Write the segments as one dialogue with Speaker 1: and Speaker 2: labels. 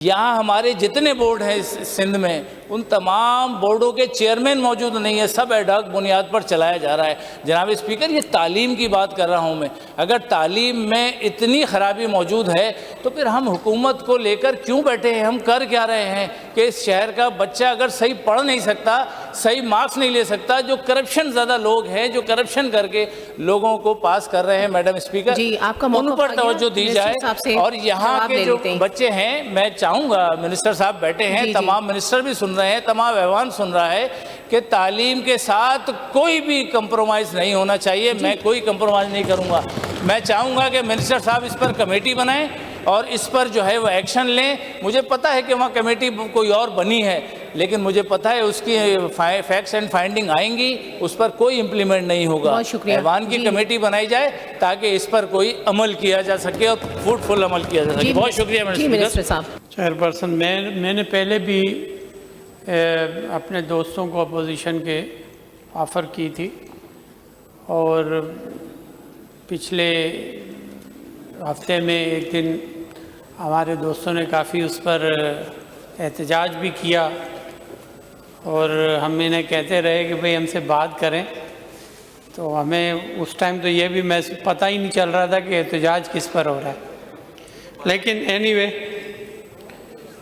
Speaker 1: یہاں ہمارے جتنے بورڈ ہیں سندھ میں ان تمام بورڈوں کے چیئرمین موجود نہیں ہے، سب ایڈ ہاک بنیاد پر چلایا جا رہا ہے۔ جناب اسپیکر، یہ تعلیم کی بات کر رہا ہوں میں، اگر تعلیم میں اتنی خرابی موجود ہے تو پھر ہم حکومت کو لے کر کیوں بیٹھے ہیں؟ ہم کر کیا رہے ہیں کہ اس شہر کا بچہ اگر صحیح پڑھ نہیں سکتا، صحیح مارکس نہیں لے سکتا، جو کرپشن زیادہ لوگ ہیں جو کرپشن کر کے لوگوں کو پاس کر رہے ہیں، میڈم اسپیکر
Speaker 2: جی آپ کا
Speaker 1: ان پر توجہ دی جائے۔ اور یہاں کے جو بچے ہیں، میں چاہوں گا منسٹر صاحب بیٹھے ہیں، تمام منسٹر بھی سن رہے ہیں، تمام ایوان سن رہا ہے کہ تعلیم کے ساتھ کوئی بھی کمپرومائز نہیں ہونا چاہیے۔ میں کوئی کمپرومائز نہیں کروں گا۔ میں چاہوں گا کہ منسٹر صاحب اس پر کمیٹی بنائیں اور اس پر جو ہے وہ ایکشن لیں۔ مجھے پتا ہے کہ وہاں کمیٹی کوئی اور بنی ہے، لیکن مجھے پتا ہے اس کی فیکٹس اینڈ فائنڈنگ آئیں گی، اس پر کوئی امپلیمنٹ نہیں ہوگا۔ ایوان کی کمیٹی بنائی جائے تاکہ اس پر کوئی عمل کیا جا سکے اور فروٹفل عمل کیا جا سکے۔ بہت شکریہ
Speaker 2: منسٹر صاحب۔
Speaker 3: چیئرپرسن، میں نے پہلے بھی اپنے دوستوں کو اپوزیشن کے آفر کی تھی، اور پچھلے ہفتے میں ایک دن ہمارے دوستوں نے کافی اس پر احتجاج بھی کیا، اور ہم انہیں کہتے رہے کہ بھئی ہم سے بات کریں، تو ہمیں اس ٹائم تو یہ بھی پتہ ہی نہیں چل رہا تھا کہ احتجاج کس پر ہو رہا ہے۔ لیکن اینی وے،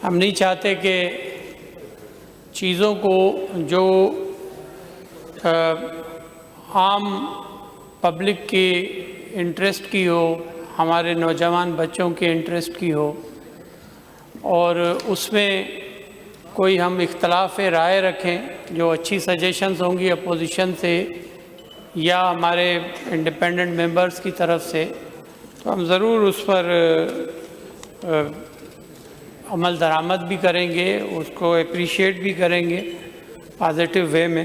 Speaker 3: ہم نہیں چاہتے کہ چیزوں کو جو عام پبلک کے انٹرسٹ کی ہو، ہمارے نوجوان بچوں کے انٹرسٹ کی ہو، اور اس میں کوئی ہم اختلاف رائے رکھیں، جو اچھی سجیشنز ہوں گی اپوزیشن سے یا ہمارے انڈیپینڈنٹ ممبرز کی طرف سے، تو ہم ضرور اس پر عمل درآمد بھی کریں گے، اس کو اپریشیٹ بھی کریں گے پازیٹیو وے میں۔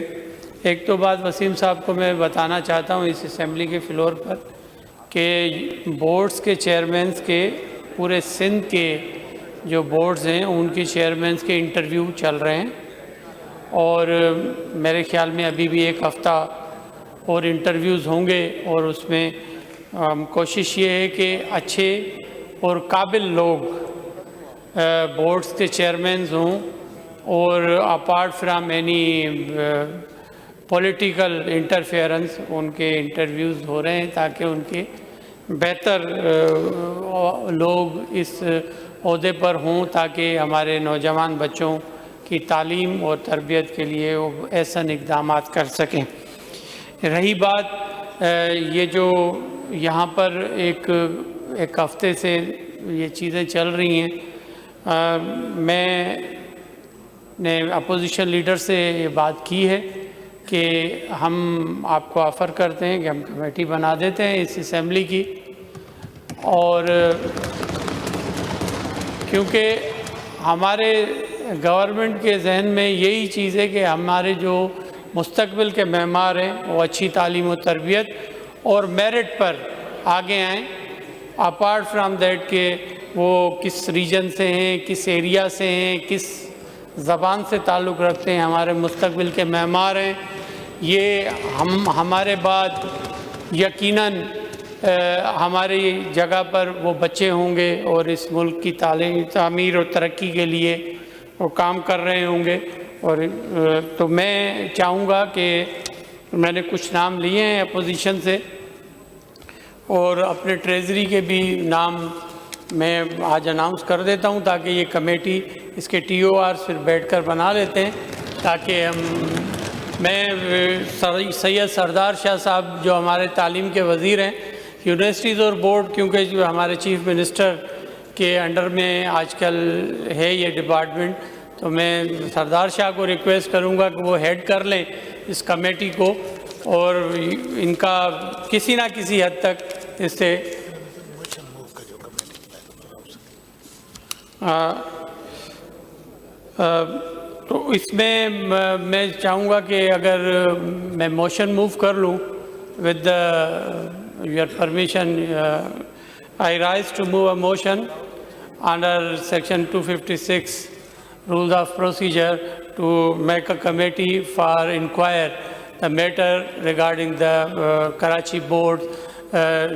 Speaker 3: ایک تو بات وسیم صاحب کو میں بتانا چاہتا ہوں اس اسمبلی کے فلور پر کہ بورڈز کے چیئرمینز کے پورے سندھ کے جو بورڈز ہیں ان کی چیئرمینز کے انٹرویو چل رہے ہیں، اور میرے خیال میں ابھی بھی ایک ہفتہ اور انٹرویوز ہوں گے، اور اس میں کوشش یہ ہے کہ اچھے اور قابل لوگ بورڈز کے چیئرمینز ہوں، اور apart from any political interference in کے انٹرویوز ہو رہے ہیں تاکہ ان کے بہتر لوگ اس عہدے پر ہوں، تاکہ ہمارے نوجوان بچوں کی تعلیم اور تربیت کے لیے وہ احسن اقدامات کر سکیں۔ رہی بات یہ جو یہاں پر ایک ہفتے سے یہ چیزیں چل رہی ہیں، میں نے اپوزیشن لیڈر سے یہ بات کی ہے کہ ہم آپ کو آفر کرتے ہیں کہ ہم کمیٹی بنا دیتے ہیں اس اسمبلی کی، اور کیونکہ ہمارے گورنمنٹ کے ذہن میں یہی چیز ہے کہ ہمارے جو مستقبل کے معمار ہیں وہ اچھی تعلیم و تربیت اور میرٹ پر آگے آئیں، اپارٹ فرام دیٹ کہ وہ کس ریجن سے ہیں، کس ایریا سے ہیں، کس زبان سے تعلق رکھتے ہیں، ہمارے مستقبل کے معمار ہیں۔ یہ ہمارے بعد یقیناً ہماری جگہ پر وہ بچے ہوں گے اور اس ملک کی تعمیر اور ترقی کے لیے وہ کام کر رہے ہوں گے، اور تو میں چاہوں گا کہ میں نے کچھ نام لیے ہیں اپوزیشن سے، اور اپنے ٹریزری کے بھی نام میں آج اناؤنس کر دیتا ہوں تاکہ یہ کمیٹی اس کے ٹی او آر پھر بیٹھ کر بنا لیتے ہیں، تاکہ میں سید سردار شاہ صاحب جو ہمارے تعلیم کے وزیر ہیں، یونیورسٹیز اور بورڈ کیونکہ جو ہمارے چیف منسٹر کے انڈر میں آج کل ہے یہ ڈپارٹمنٹ، تو میں سردار شاہ کو ریکویسٹ کروں گا کہ وہ ہیڈ کر لیں اس کمیٹی کو، اور ان کا کسی نہ کسی حد تک اس سے تو اس میں میں چاہوں گا کہ اگر میں موشن موو کر لوں with your permission, I rise to move a motion under section 256 rules of procedure to make a committee for inquire the matter regarding the Karachi board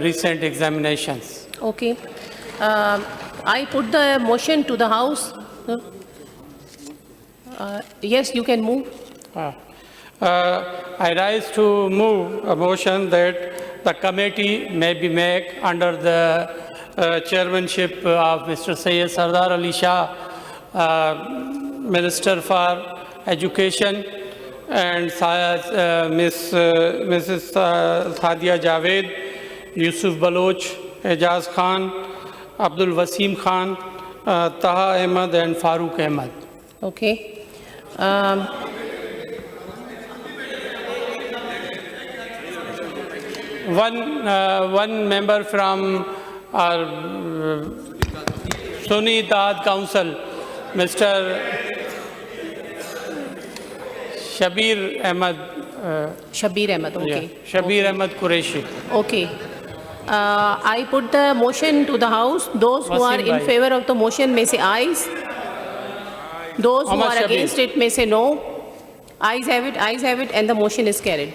Speaker 3: recent examinations.
Speaker 2: Okay. I put the motion to the House. No? Yes, you can move.
Speaker 3: I rise to move a motion that the committee may be made under the chairmanship of Mr. Syed Sardar Ali Shah, Minister for Education, and Mrs. Sadia Javed, Yusuf Baloch, Ejaz Khan, Abdul Wasim Khan, Taha Ahmed, and Farooq Ahmed.
Speaker 2: Okay.
Speaker 3: One member from our Sunni Ittehad Council, Mr. Shabir Ahmed.
Speaker 2: Shabir Ahmed, okay.
Speaker 3: Yeah, Shabir Ahmed Qureshi.
Speaker 2: Okay. I put the motion to the House. Those who are in favor of the motion may say ayes. Those who
Speaker 3: Ahmad
Speaker 2: are
Speaker 3: Shabir.
Speaker 2: against it may say no. Ayes have it, and the motion is carried.